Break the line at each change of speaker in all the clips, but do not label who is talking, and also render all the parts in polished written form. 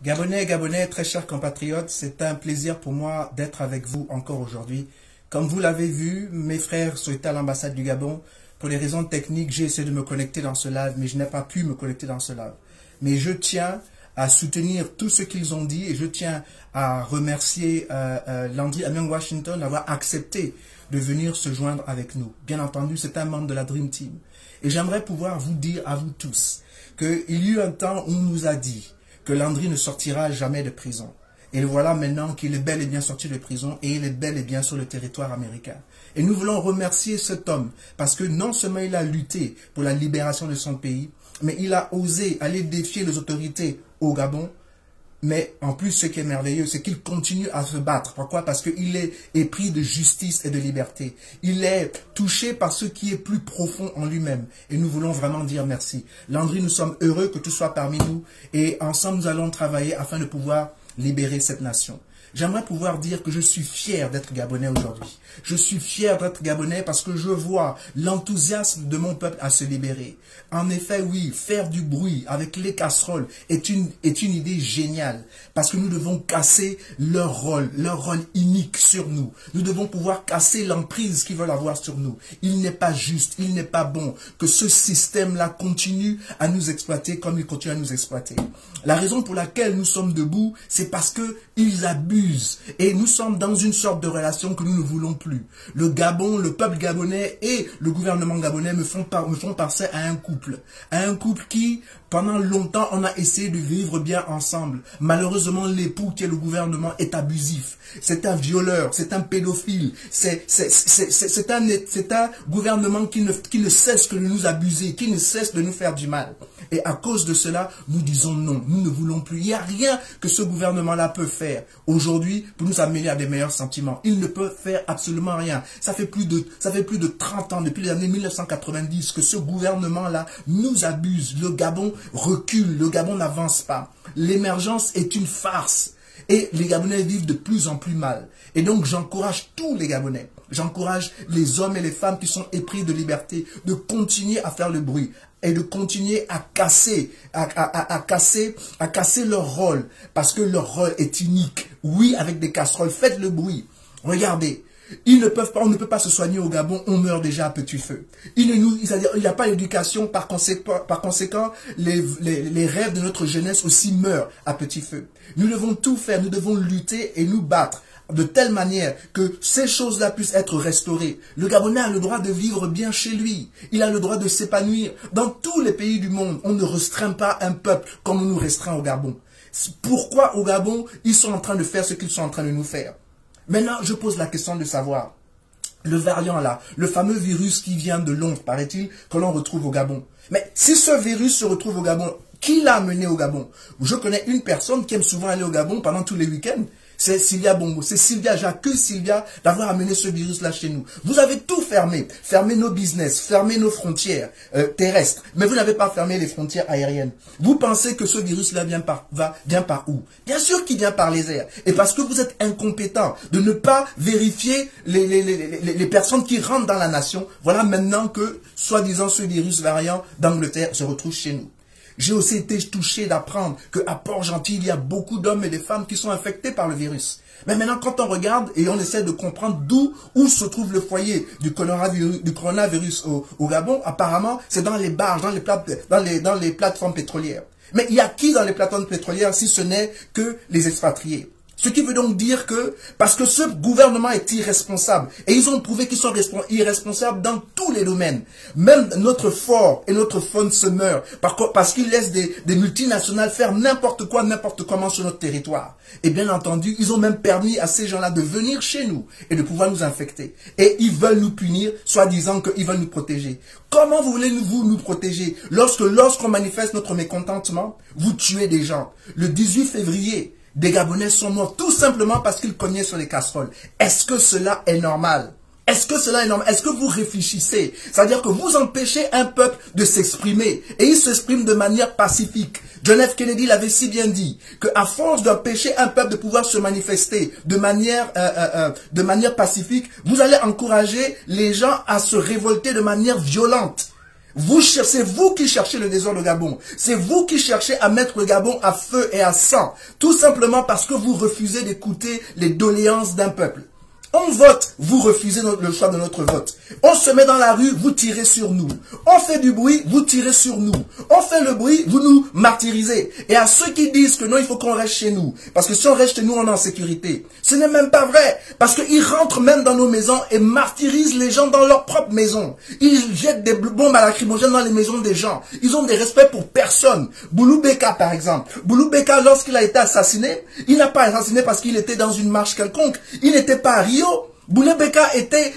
Gabonais, Gabonais, très chers compatriotes, c'est un plaisir pour moi d'être avec vous encore aujourd'hui. Comme vous l'avez vu, mes frères sont à l'ambassade du Gabon. Pour des raisons techniques, j'ai essayé de me connecter dans ce live, mais je n'ai pas pu me connecter dans ce live. Mais je tiens à soutenir tout ce qu'ils ont dit et je tiens à remercier Landry Amien Washington d'avoir accepté de venir se joindre avec nous. Bien entendu, c'est un membre de la Dream Team. Et j'aimerais pouvoir vous dire à vous tous qu'il y a eu un temps où on nous a dit que Landry ne sortira jamais de prison. Et voilà maintenant qu'il est bel et bien sorti de prison et il est bel et bien sur le territoire américain. Et nous voulons remercier cet homme parce que non seulement il a lutté pour la libération de son pays, mais il a osé aller défier les autorités au Gabon. Mais en plus, ce qui est merveilleux, c'est qu'il continue à se battre. Pourquoi? Parce qu'il est épris de justice et de liberté. Il est touché par ce qui est plus profond en lui-même. Et nous voulons vraiment dire merci. Landry, nous sommes heureux que tu sois parmi nous. Et ensemble, nous allons travailler afin de pouvoir libérer cette nation. J'aimerais pouvoir dire que je suis fier d'être Gabonais aujourd'hui. Je suis fier d'être Gabonais parce que je vois l'enthousiasme de mon peuple à se libérer. En effet, oui, faire du bruit avec les casseroles est une idée géniale. Parce que nous devons casser leur rôle unique sur nous. Nous devons pouvoir casser l'emprise qu'ils veulent avoir sur nous. Il n'est pas juste, il n'est pas bon que ce système-là continue à nous exploiter comme il continue à nous exploiter. La raison pour laquelle nous sommes debout, c'est parce qu'ils abusent. Et nous sommes dans une sorte de relation que nous ne voulons plus. Le Gabon, le peuple gabonais et le gouvernement gabonais me font passer à un couple. À un couple qui, pendant longtemps, on a essayé de vivre bien ensemble. Malheureusement, l'époux qui est le gouvernement est abusif. C'est un violeur, c'est un pédophile. C'est un gouvernement qui ne cesse que de nous abuser, qui ne cesse de nous faire du mal. Et à cause de cela, nous disons non, nous ne voulons plus. Il n'y a rien que ce gouvernement-là peut faire aujourd'hui pour nous amener à des meilleurs sentiments. Il ne peut faire absolument rien. Ça fait plus de 30 ans, depuis les années 1990, que ce gouvernement-là nous abuse. Le Gabon recule, le Gabon n'avance pas. L'émergence est une farce. Et les Gabonais vivent de plus en plus mal. Et donc j'encourage tous les Gabonais, j'encourage les hommes et les femmes qui sont épris de liberté de continuer à faire le bruit et de continuer à casser leur rôle. Parce que leur rôle est unique. Oui, avec des casseroles, faites le bruit. Regardez. Ils ne peuvent pas, on ne peut pas se soigner au Gabon, on meurt déjà à petit feu. C'est-à-dire, il n'y a pas d'éducation, par conséquent, les rêves de notre jeunesse aussi meurent à petit feu. Nous devons tout faire, nous devons lutter et nous battre de telle manière que ces choses-là puissent être restaurées. Le Gabonais a le droit de vivre bien chez lui. Il a le droit de s'épanouir. Dans tous les pays du monde, on ne restreint pas un peuple comme on nous restreint au Gabon. Pourquoi au Gabon, ils sont en train de faire ce qu'ils sont en train de nous faire? Maintenant, je pose la question de savoir, le variant là, le fameux virus qui vient de Londres, paraît-il, que l'on retrouve au Gabon. Mais si ce virus se retrouve au Gabon, qui l'a amené au Gabon? Je connais une personne qui aime souvent aller au Gabon pendant tous les week-ends. C'est Sylvia Bongo, c'est Sylvia, j'accuse Sylvia d'avoir amené ce virus-là chez nous. Vous avez tout fermé, fermé nos business, fermé nos frontières terrestres, mais vous n'avez pas fermé les frontières aériennes. Vous pensez que ce virus-là vient par où? Bien sûr qu'il vient par les airs. Et parce que vous êtes incompétent de ne pas vérifier les personnes qui rentrent dans la nation, voilà maintenant que, soi-disant, ce virus variant d'Angleterre se retrouve chez nous. J'ai aussi été touché d'apprendre qu'à Port-Gentil, il y a beaucoup d'hommes et de femmes qui sont infectés par le virus. Mais maintenant, quand on regarde et on essaie de comprendre où se trouve le foyer du coronavirus au Gabon, apparemment, c'est dans les barges, dans les plateformes pétrolières. Mais il y a qui dans les plateformes pétrolières si ce n'est que les expatriés? Ce qui veut donc dire que, parce que ce gouvernement est irresponsable, et ils ont prouvé qu'ils sont irresponsables dans tous les domaines. Même notre flore et notre faune se meurent, parce qu'ils laissent des multinationales faire n'importe quoi, n'importe comment sur notre territoire. Et bien entendu, ils ont même permis à ces gens-là de venir chez nous et de pouvoir nous infecter. Et ils veulent nous punir, soi-disant qu'ils veulent nous protéger. Comment voulez-vous nous protéger? Lorsqu'on manifeste notre mécontentement, vous tuez des gens. Le 18 février, des Gabonais sont morts tout simplement parce qu'ils cognaient sur les casseroles. Est-ce que cela est normal? Est-ce que cela est normal? Est-ce que vous réfléchissez? C'est-à-dire que vous empêchez un peuple de s'exprimer. Et il s'exprime de manière pacifique. John F. Kennedy l'avait si bien dit, qu'à force d'empêcher un peuple de pouvoir se manifester de manière pacifique, vous allez encourager les gens à se révolter de manière violente. C'est vous qui cherchez le désordre au Gabon. C'est vous qui cherchez à mettre le Gabon à feu et à sang. Tout simplement parce que vous refusez d'écouter les doléances d'un peuple. On vote, vous refusez le choix de notre vote. On se met dans la rue, vous tirez sur nous. On fait du bruit, vous tirez sur nous. On fait le bruit, vous nous martyrisez. Et à ceux qui disent que non, il faut qu'on reste chez nous, parce que si on reste chez nous, on est en sécurité. Ce n'est même pas vrai, parce qu'ils rentrent même dans nos maisons et martyrisent les gens dans leur propre maison. Ils jettent des bombes à lacrymogène dans les maisons des gens. Ils ont des respects pour personne. Boulou Beka, par exemple. Boulou Beka, lorsqu'il a été assassiné, il n'a pas assassiné parce qu'il était dans une marche quelconque. Il n'était pas à Rio. Boulou Beka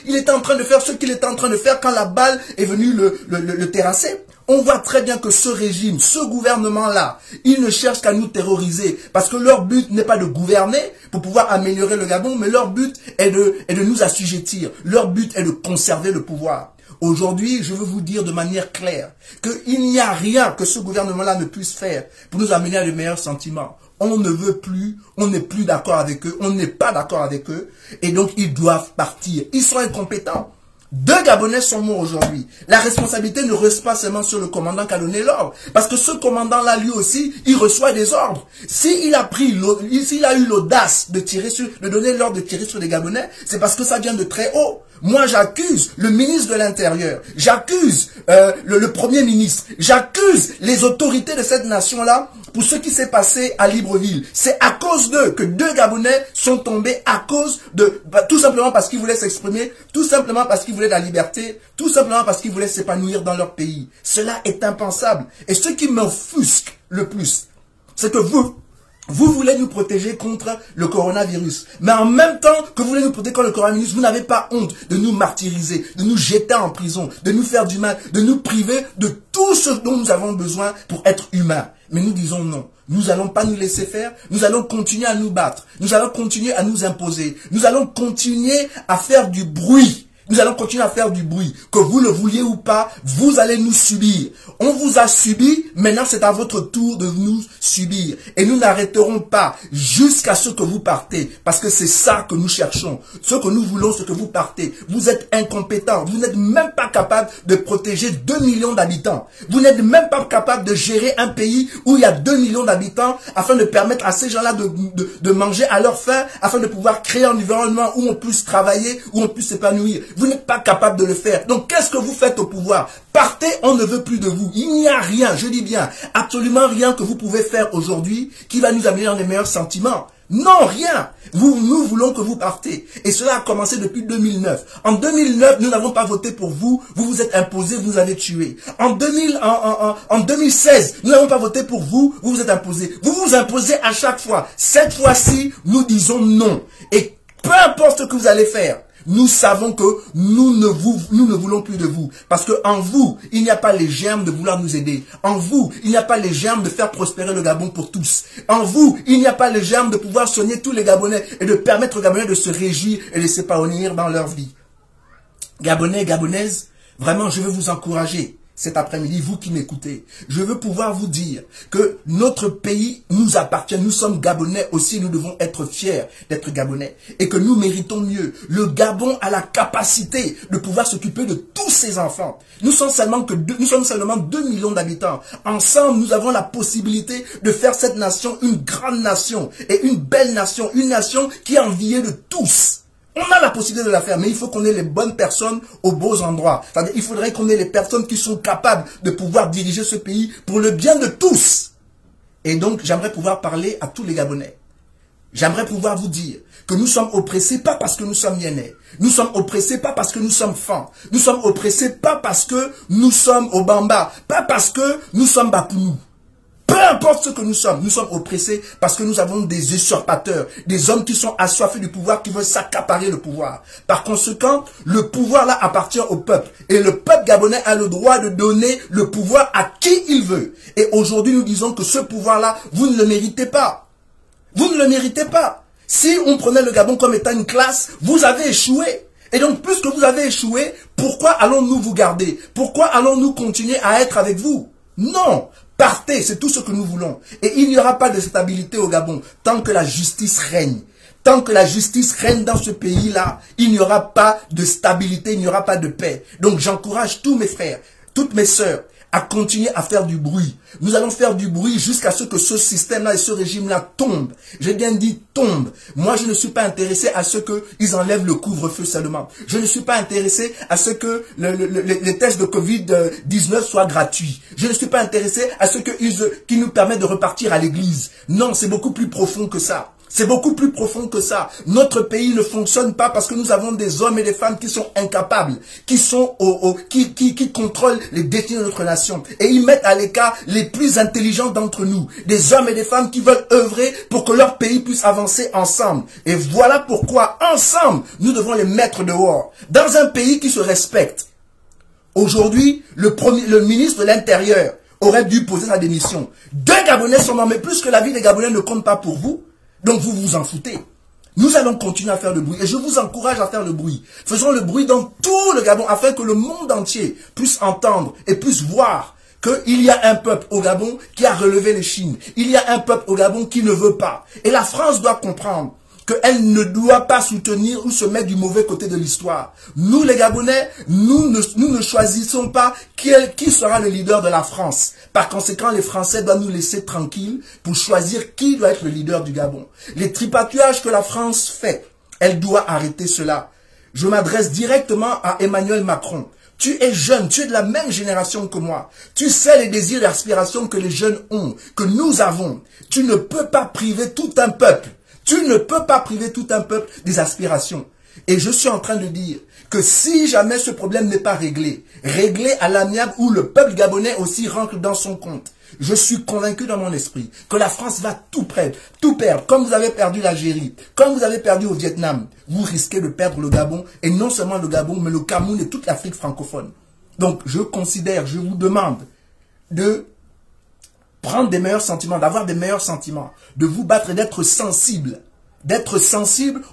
il était en train de faire ce qu'il était en train de faire quand la balle est venue le terrasser. On voit très bien que ce régime, ce gouvernement-là, ils ne cherchent qu'à nous terroriser. Parce que leur but n'est pas de gouverner pour pouvoir améliorer le Gabon, mais leur but est de nous assujettir. Leur but est de conserver le pouvoir. Aujourd'hui, je veux vous dire de manière claire qu'il n'y a rien que ce gouvernement-là ne puisse faire pour nous amener à de meilleurs sentiments. On ne veut plus, on n'est plus d'accord avec eux, on n'est pas d'accord avec eux, et donc ils doivent partir. Ils sont incompétents. 2 Gabonais sont morts aujourd'hui. La responsabilité ne reste pas seulement sur le commandant qui a donné l'ordre. Parce que ce commandant-là, lui aussi, il reçoit des ordres. S'il a eu l'audace de donner l'ordre de tirer sur les Gabonais, c'est parce que ça vient de très haut. Moi, j'accuse le ministre de l'Intérieur, j'accuse le Premier ministre, j'accuse les autorités de cette nation-là pour ce qui s'est passé à Libreville. C'est à cause d'eux que 2 Gabonais sont tombés à cause de... tout simplement parce qu'ils voulaient s'exprimer, tout simplement parce qu'ils voulaient la liberté, tout simplement parce qu'ils voulaient s'épanouir dans leur pays. Cela est impensable. Et ce qui m'offusque le plus, c'est que vous voulez nous protéger contre le coronavirus. Mais en même temps que vous voulez nous protéger contre le coronavirus, vous n'avez pas honte de nous martyriser, de nous jeter en prison, de nous faire du mal, de nous priver de tout ce dont nous avons besoin pour être humains. Mais nous disons non. Nous n'allons pas nous laisser faire. Nous allons continuer à nous battre. Nous allons continuer à nous imposer. Nous allons continuer à faire du bruit. Nous allons continuer à faire du bruit. Que vous le vouliez ou pas, vous allez nous subir. On vous a subi, maintenant c'est à votre tour de nous subir. Et nous n'arrêterons pas jusqu'à ce que vous partez. Parce que c'est ça que nous cherchons. Ce que nous voulons, c'est que vous partez. Vous êtes incompétents. Vous n'êtes même pas capable de protéger 2 millions d'habitants. Vous n'êtes même pas capable de gérer un pays où il y a 2 millions d'habitants afin de permettre à ces gens-là de manger à leur faim, afin de pouvoir créer un environnement où on puisse travailler, où on puisse s'épanouir. Vous n'êtes pas capable de le faire. Donc, qu'est-ce que vous faites au pouvoir? Partez, on ne veut plus de vous. Il n'y a rien, je dis bien, absolument rien que vous pouvez faire aujourd'hui qui va nous amener dans les meilleurs sentiments. Non, rien. Nous voulons que vous partez. Et cela a commencé depuis 2009. En 2009, nous n'avons pas voté pour vous. Vous vous êtes imposés, vous nous avez tués. En 2016, nous n'avons pas voté pour vous. Vous vous êtes imposés. Vous vous imposez à chaque fois. Cette fois-ci, nous disons non. Et peu importe ce que vous allez faire, nous savons que nous ne voulons plus de vous. Parce que en vous, il n'y a pas les germes de vouloir nous aider. En vous, il n'y a pas les germes de faire prospérer le Gabon pour tous. En vous, il n'y a pas les germes de pouvoir soigner tous les Gabonais et de permettre aux Gabonais de se réjouir et de s'épanouir dans leur vie. Gabonais, Gabonaises, vraiment, je veux vous encourager. Cet après-midi, vous qui m'écoutez, je veux pouvoir vous dire que notre pays nous appartient. Nous sommes Gabonais aussi, nous devons être fiers d'être Gabonais et que nous méritons mieux. Le Gabon a la capacité de pouvoir s'occuper de tous ses enfants. Nous sommes seulement 2 millions d'habitants. Ensemble, nous avons la possibilité de faire cette nation une grande nation et une belle nation, une nation qui est enviée de tous. On a la possibilité de la faire, mais il faut qu'on ait les bonnes personnes aux beaux endroits. C'est-à-dire, il faudrait qu'on ait les personnes qui sont capables de pouvoir diriger ce pays pour le bien de tous. Et donc, j'aimerais pouvoir parler à tous les Gabonais. J'aimerais pouvoir vous dire que nous sommes oppressés pas parce que nous sommes yénais. Nous sommes oppressés pas parce que nous sommes fans. Nous sommes oppressés pas parce que nous sommes au Bamba. Pas parce que nous sommes Bapounou. Peu importe ce que nous sommes oppressés parce que nous avons des usurpateurs, des hommes qui sont assoiffés du pouvoir, qui veulent s'accaparer le pouvoir. Par conséquent, le pouvoir là appartient au peuple. Et le peuple gabonais a le droit de donner le pouvoir à qui il veut. Et aujourd'hui, nous disons que ce pouvoir-là, vous ne le méritez pas. Vous ne le méritez pas. Si on prenait le Gabon comme étant une classe, vous avez échoué. Et donc, puisque vous avez échoué, pourquoi allons-nous vous garder? Pourquoi allons-nous continuer à être avec vous? Non. Partez, c'est tout ce que nous voulons. Et il n'y aura pas de stabilité au Gabon tant que la justice règne. Tant que la justice règne dans ce pays-là, il n'y aura pas de stabilité, il n'y aura pas de paix. Donc j'encourage tous mes frères. toutes mes sœurs, à continuer à faire du bruit. Nous allons faire du bruit jusqu'à ce que ce système-là et ce régime-là tombe. J'ai bien dit tombe. Moi, je ne suis pas intéressé à ce qu'ils enlèvent le couvre-feu seulement. Je ne suis pas intéressé à ce que les tests de Covid-19 soient gratuits. Je ne suis pas intéressé à ce qu'ils nous permettent de repartir à l'église. Non, c'est beaucoup plus profond que ça. C'est beaucoup plus profond que ça. Notre pays ne fonctionne pas parce que nous avons des hommes et des femmes qui sont incapables, qui contrôlent les destinées de notre nation. Et ils mettent à l'écart les plus intelligents d'entre nous. Des hommes et des femmes qui veulent œuvrer pour que leur pays puisse avancer ensemble. Et voilà pourquoi, ensemble, nous devons les mettre dehors. Dans un pays qui se respecte. Aujourd'hui, le ministre de l'Intérieur aurait dû poser sa démission. 2 Gabonais sont nommés, plus que la vie des Gabonais ne compte pas pour vous. Donc vous vous en foutez. Nous allons continuer à faire le bruit et je vous encourage à faire le bruit. Faisons le bruit dans tout le Gabon afin que le monde entier puisse entendre et puisse voir qu'il y a un peuple au Gabon qui a relevé les chines. Il y a un peuple au Gabon qui ne veut pas. Et la France doit comprendre qu'elle ne doit pas soutenir ou se mettre du mauvais côté de l'histoire. Nous, les Gabonais, nous ne choisissons pas qui sera le leader de la France. Par conséquent, les Français doivent nous laisser tranquilles pour choisir qui doit être le leader du Gabon. Les tripatouillages que la France fait, elle doit arrêter cela. Je m'adresse directement à Emmanuel Macron. Tu es jeune, tu es de la même génération que moi. Tu sais les désirs et aspirations que les jeunes ont, que nous avons. Tu ne peux pas priver tout un peuple. Tu ne peux pas priver tout un peuple des aspirations. Et je suis en train de dire que si jamais ce problème n'est pas réglé à l'amiable où le peuple gabonais aussi rentre dans son compte, je suis convaincu dans mon esprit que la France va tout perdre. Comme vous avez perdu l'Algérie, comme vous avez perdu au Vietnam, vous risquez de perdre le Gabon, et non seulement le Gabon, mais le Cameroun et toute l'Afrique francophone. Donc je vous demande de prendre des meilleurs sentiments, d'avoir des meilleurs sentiments, de vous battre et d'être sensible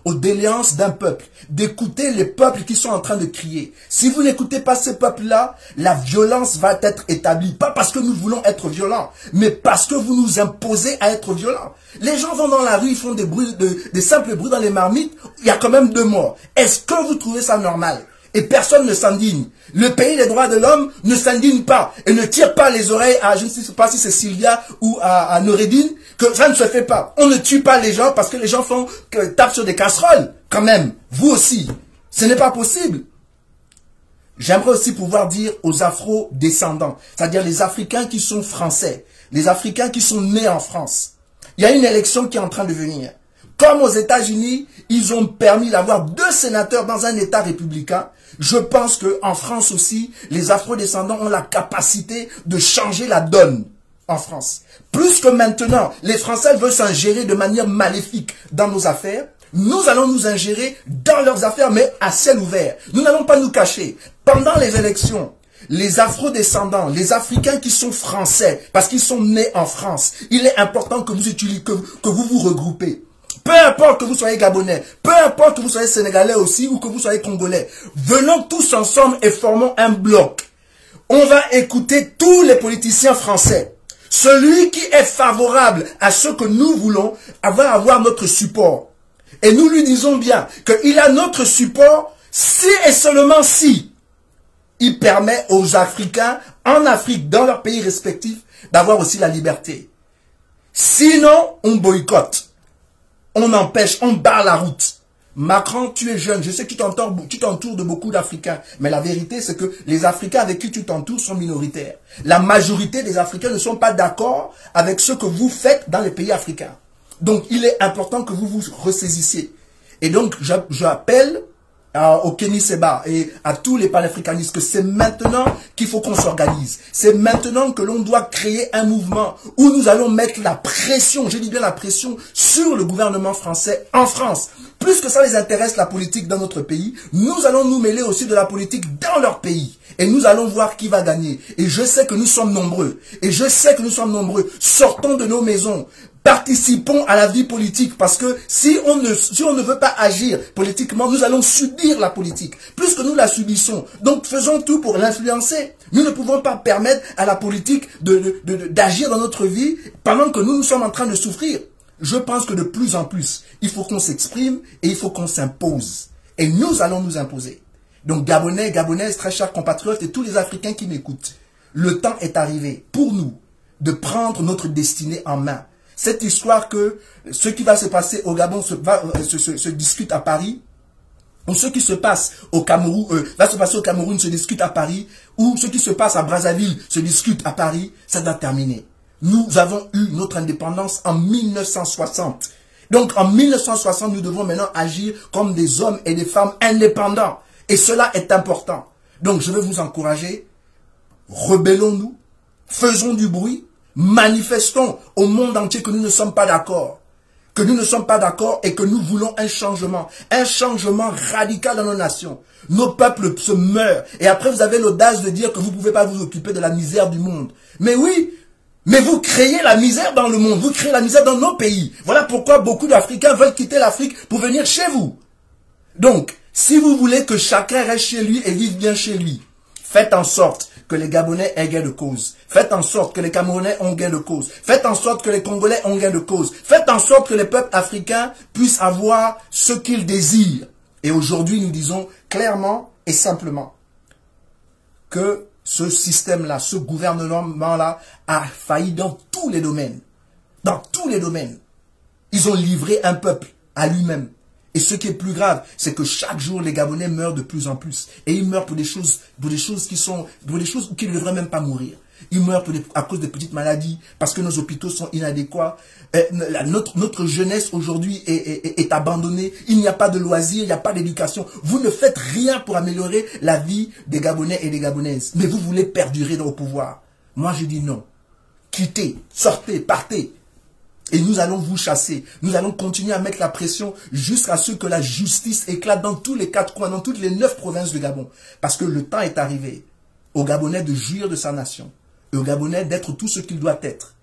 aux déliances d'un peuple, d'écouter les peuples qui sont en train de crier. Si vous n'écoutez pas ces peuples-là, la violence va être établie. Pas parce que nous voulons être violents, mais parce que vous nous imposez à être violents. Les gens vont dans la rue, ils font des simples bruits dans les marmites, il y a quand même 2 morts. Est-ce que vous trouvez ça normal? Et personne ne s'indigne. Le pays des droits de l'homme ne s'indigne pas et ne tire pas les oreilles à, je ne sais pas si c'est Sylvia ou à Noureddine, que ça ne se fait pas. On ne tue pas les gens parce que les gens tapent sur des casseroles. Quand même, vous aussi. Ce n'est pas possible. J'aimerais aussi pouvoir dire aux Afro-descendants, c'est-à-dire les Africains qui sont français, les Africains qui sont nés en France. Il y a une élection qui est en train de venir. Comme aux États-Unis, ils ont permis d'avoir 2 sénateurs dans un État républicain. Je pense qu'en France aussi, les Afro-descendants ont la capacité de changer la donne en France. Plus que maintenant, les Français veulent s'ingérer de manière maléfique dans nos affaires. Nous allons nous ingérer dans leurs affaires, mais à ciel ouvert. Nous n'allons pas nous cacher. Pendant les élections, les Afro-descendants, les Africains qui sont français, parce qu'ils sont nés en France, il est important que vous vous regroupez. Peu importe que vous soyez Gabonais, peu importe que vous soyez Sénégalais aussi ou que vous soyez Congolais, venons tous ensemble et formons un bloc. On va écouter tous les politiciens français. Celui qui est favorable à ce que nous voulons va avoir notre support. Et nous lui disons bien qu'il a notre support si et seulement si il permet aux Africains, en Afrique, dans leurs pays respectifs, d'avoir aussi la liberté. Sinon, on boycotte. On empêche, on barre la route. Macron, tu es jeune, je sais que tu t'entoures de beaucoup d'Africains, mais la vérité c'est que les Africains avec qui tu t'entoures sont minoritaires. La majorité des Africains ne sont pas d'accord avec ce que vous faites dans les pays africains. Donc il est important que vous vous ressaisissiez. Et donc j'appelle au Kenny Seba et à tous les panafricanistes que c'est maintenant qu'il faut qu'on s'organise. C'est maintenant que l'on doit créer un mouvement où nous allons mettre la pression, je dis bien la pression, sur le gouvernement français en France. Plus que ça les intéresse la politique dans notre pays, nous allons nous mêler aussi de la politique dans leur pays. Et nous allons voir qui va gagner. Et je sais que nous sommes nombreux. Sortons de nos maisons. Participons à la vie politique parce que si on ne veut pas agir politiquement, nous allons subir la politique. Plus que nous la subissons. Donc faisons tout pour l'influencer. Nous ne pouvons pas permettre à la politique d'agir dans notre vie pendant que nous sommes en train de souffrir. Je pense que de plus en plus, il faut qu'on s'exprime et il faut qu'on s'impose. Et nous allons nous imposer. Donc Gabonais, Gabonaises, très chers compatriotes et tous les Africains qui m'écoutent, le temps est arrivé pour nous de prendre notre destinée en main. Cette histoire que ce qui va se passer au Gabon se discute à Paris, ou ce qui se passe au Cameroun, va se passer au Cameroun se discute à Paris, ou ce qui se passe à Brazzaville se discute à Paris, ça doit terminer. Nous avons eu notre indépendance en 1960. Donc en 1960, nous devons maintenant agir comme des hommes et des femmes indépendants. Et cela est important. Donc je veux vous encourager, rebellons-nous, faisons du bruit, manifestons au monde entier que nous ne sommes pas d'accord. Que nous ne sommes pas d'accord et que nous voulons un changement radical dans nos nations. Nos peuples se meurent. Et après, vous avez l'audace de dire que vous ne pouvez pas vous occuper de la misère du monde. Mais oui, mais vous créez la misère dans le monde. Vous créez la misère dans nos pays. Voilà pourquoi beaucoup d'Africains veulent quitter l'Afrique pour venir chez vous. Donc, si vous voulez que chacun reste chez lui et vive bien chez lui, faites en sorte que les Gabonais aient gain de cause. Faites en sorte que les Camerounais ont gain de cause. Faites en sorte que les Congolais ont gain de cause. Faites en sorte que les peuples africains puissent avoir ce qu'ils désirent. Et aujourd'hui, nous disons clairement et simplement que ce système-là, ce gouvernement-là a failli dans tous les domaines. Dans tous les domaines. Ils ont livré un peuple à lui-même. Et ce qui est plus grave, c'est que chaque jour, les Gabonais meurent de plus en plus. Et ils meurent pour des choses qui ne devraient même pas mourir. Ils meurent à cause de petites maladies, parce que nos hôpitaux sont inadéquats. Notre jeunesse aujourd'hui est abandonnée. Il n'y a pas de loisirs, il n'y a pas d'éducation. Vous ne faites rien pour améliorer la vie des Gabonais et des Gabonaises. Mais vous voulez perdurer au pouvoir. Moi, je dis non. Quittez, sortez, partez. Et nous allons vous chasser. Nous allons continuer à mettre la pression jusqu'à ce que la justice éclate dans tous les 4 coins, dans toutes les 9 provinces du Gabon. Parce que le temps est arrivé aux Gabonais de jouir de sa nation. Et aux Gabonais d'être tout ce qu'il doit être.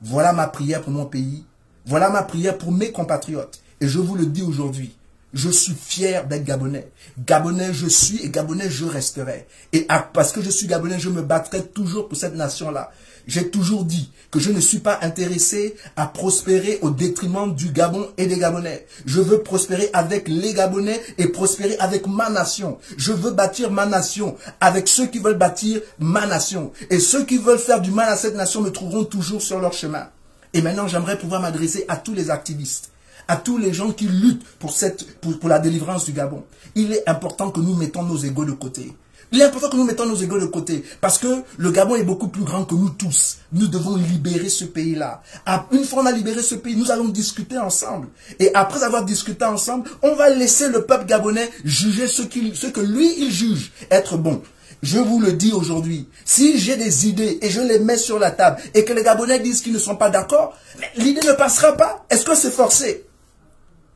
Voilà ma prière pour mon pays. Voilà ma prière pour mes compatriotes. Et je vous le dis aujourd'hui. Je suis fier d'être Gabonais. Gabonais je suis et Gabonais je resterai. Et parce que je suis Gabonais, je me battrai toujours pour cette nation-là. J'ai toujours dit que je ne suis pas intéressé à prospérer au détriment du Gabon et des Gabonais. Je veux prospérer avec les Gabonais et prospérer avec ma nation. Je veux bâtir ma nation avec ceux qui veulent bâtir ma nation. Et ceux qui veulent faire du mal à cette nation me trouveront toujours sur leur chemin. Et maintenant, j'aimerais pouvoir m'adresser à tous les activistes, à tous les gens qui luttent pour la délivrance du Gabon. Il est important que nous mettons nos égos de côté. Il est important que nous mettons nos égos de côté parce que le Gabon est beaucoup plus grand que nous tous. Nous devons libérer ce pays-là. Une fois on a libéré ce pays, nous allons discuter ensemble. Et après avoir discuté ensemble, on va laisser le peuple gabonais juger ce que lui, il juge être bon. Je vous le dis aujourd'hui, si j'ai des idées et je les mets sur la table et que les Gabonais disent qu'ils ne sont pas d'accord, l'idée ne passera pas. Est-ce que c'est forcé?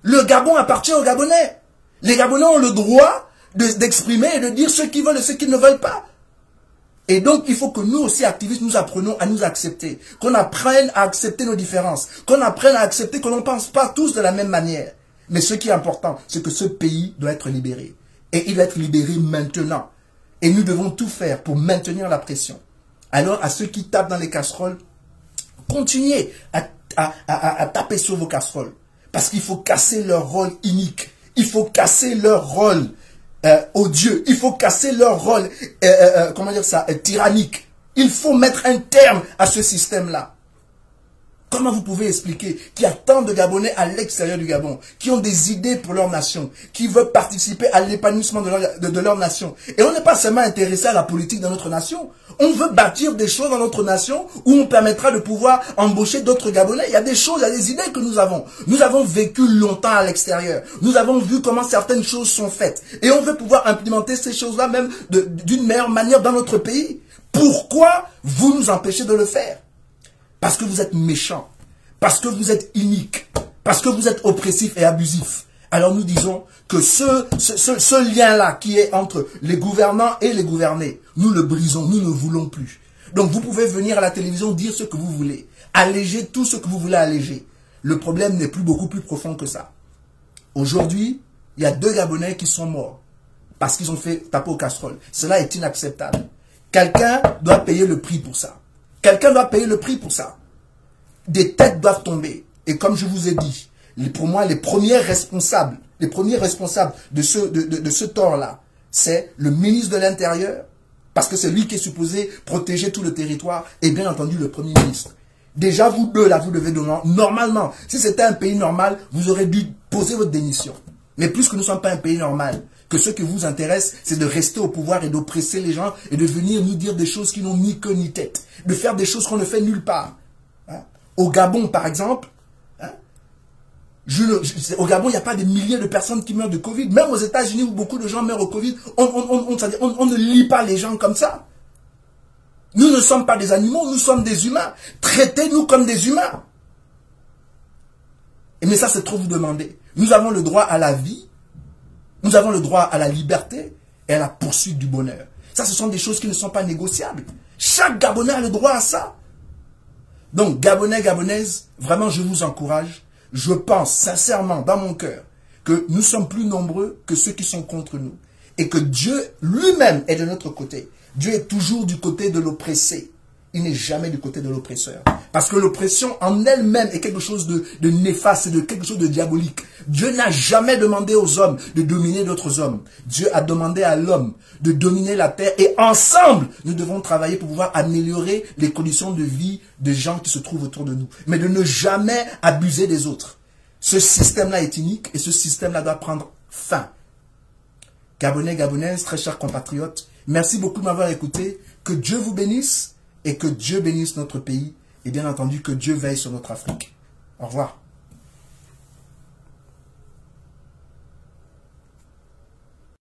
Le Gabon appartient aux Gabonais. Les Gabonais ont le droit d'exprimer et de dire ce qu'ils veulent et ce qu'ils ne veulent pas. Et donc, il faut que nous aussi, activistes, nous apprenons à nous accepter. Qu'on apprenne à accepter nos différences. Qu'on apprenne à accepter que l'on ne pense pas tous de la même manière. Mais ce qui est important, c'est que ce pays doit être libéré. Et il doit être libéré maintenant. Et nous devons tout faire pour maintenir la pression. Alors, à ceux qui tapent dans les casseroles, continuez à taper sur vos casseroles. Parce qu'il faut casser leur rôle inique. Il faut casser leur rôle odieux. Il faut casser leur rôle, tyrannique. Il faut mettre un terme à ce système-là. Comment vous pouvez expliquer qu'il y a tant de Gabonais à l'extérieur du Gabon, qui ont des idées pour leur nation, qui veulent participer à l'épanouissement de leur nation. Et on n'est pas seulement intéressé à la politique dans notre nation. On veut bâtir des choses dans notre nation où on permettra de pouvoir embaucher d'autres Gabonais. Il y a des choses, il y a des idées que nous avons. Nous avons vécu longtemps à l'extérieur. Nous avons vu comment certaines choses sont faites. Et on veut pouvoir implémenter ces choses-là même d'une meilleure manière dans notre pays. Pourquoi vous nous empêchez de le faire? Parce que vous êtes méchants, parce que vous êtes iniques, parce que vous êtes oppressifs et abusifs. Alors nous disons que ce lien-là qui est entre les gouvernants et les gouvernés, nous le brisons, nous ne voulons plus. Donc vous pouvez venir à la télévision dire ce que vous voulez, alléger tout ce que vous voulez alléger. Le problème n'est plus beaucoup plus profond que ça. Aujourd'hui, il y a 2 Gabonais qui sont morts parce qu'ils ont fait taper aux casseroles. Cela est inacceptable. Quelqu'un doit payer le prix pour ça. Quelqu'un doit payer le prix pour ça. Des têtes doivent tomber. Et comme je vous ai dit, pour moi, les premiers responsables de ce tort-là, c'est le ministre de l'Intérieur, parce que c'est lui qui est supposé protéger tout le territoire, et bien entendu le Premier ministre. Déjà, vous deux, là, vous devez donner, normalement, si c'était un pays normal, vous aurez dû poser votre démission. Mais puisque nous ne sommes pas un pays normal, que ce qui vous intéresse, c'est de rester au pouvoir et d'oppresser les gens et de venir nous dire des choses qui n'ont ni queue ni tête, de faire des choses qu'on ne fait nulle part. Hein? Au Gabon, par exemple, hein? Au Gabon, il n'y a pas des milliers de personnes qui meurent de Covid. Même aux États-Unis où beaucoup de gens meurent au Covid, on ne lit pas les gens comme ça. Nous ne sommes pas des animaux, nous sommes des humains. Traitez-nous comme des humains. Mais ça, c'est trop vous demander. Nous avons le droit à la vie, nous avons le droit à la liberté et à la poursuite du bonheur. Ça, ce sont des choses qui ne sont pas négociables. Chaque Gabonais a le droit à ça. Donc, Gabonais, Gabonaises, vraiment, je vous encourage. Je pense sincèrement, dans mon cœur, que nous sommes plus nombreux que ceux qui sont contre nous. Et que Dieu lui-même est de notre côté. Dieu est toujours du côté de l'oppressé. Il n'est jamais du côté de l'oppresseur. Parce que l'oppression en elle-même est quelque chose de néfaste, de quelque chose de diabolique. Dieu n'a jamais demandé aux hommes de dominer d'autres hommes. Dieu a demandé à l'homme de dominer la terre. Et ensemble, nous devons travailler pour pouvoir améliorer les conditions de vie des gens qui se trouvent autour de nous. Mais de ne jamais abuser des autres. Ce système-là est unique et ce système-là doit prendre fin. Gabonais, Gabonaises, très chers compatriotes, merci beaucoup de m'avoir écouté. Que Dieu vous bénisse et que Dieu bénisse notre pays. Et bien entendu, que Dieu veille sur notre Afrique. Au revoir.